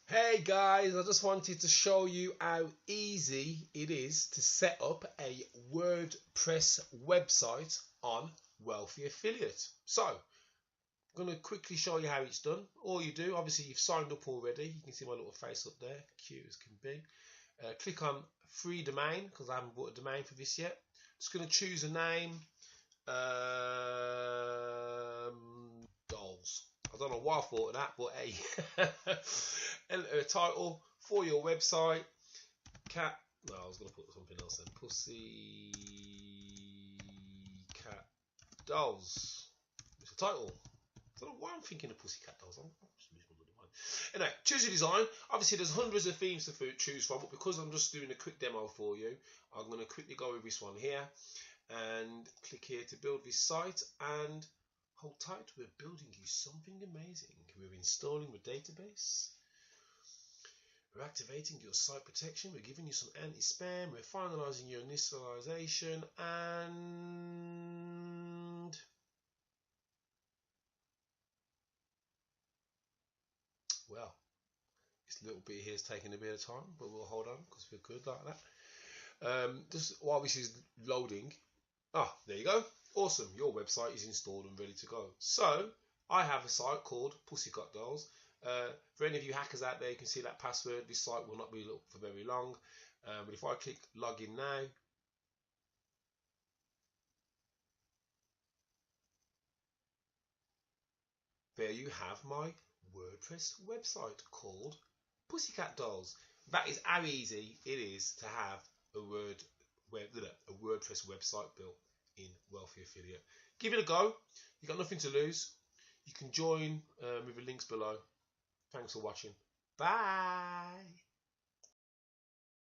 Hey guys, I just wanted to show you how easy it is to set up a WordPress website on Wealthy Affiliate. So, I'm going to quickly show you how it's done. All you do, obviously you've signed up already. You can see my little face up there, cute as can be. Click on free domain because I haven't bought a domain for this yet. Just going to choose a name. Dolls. I don't know why I thought of that, but hey. Enter a title for your website. Cat. No, I was going to put something else in. Pussy Cat Dolls. It's a title. I don't know why I'm thinking of Pussycat Dolls. Anyway, choose your design. Obviously, there's hundreds of themes to choose from, but because I'm just doing a quick demo for you, I'm going to quickly go with this one here and click here to build this site and hold tight. We're building you something amazing. We're installing the database. We're activating your site protection. We're giving you some anti-spam. We're finalizing your initialization and well, this little bit here is taking a bit of time, but we'll hold on because we're good like that. Just while this is loading, there you go. Awesome, your website is installed and ready to go. So I have a site called Pussycat Dolls. For any of you hackers out there, you can see that password. This site will not be up for very long. But if I click login now, there you have my WordPress website called Pussycat Dolls. That is how easy it is to have a WordPress website built in Wealthy Affiliate. Give it a go. You've got nothing to lose. You can join with the links below. Thanks for watching. Bye.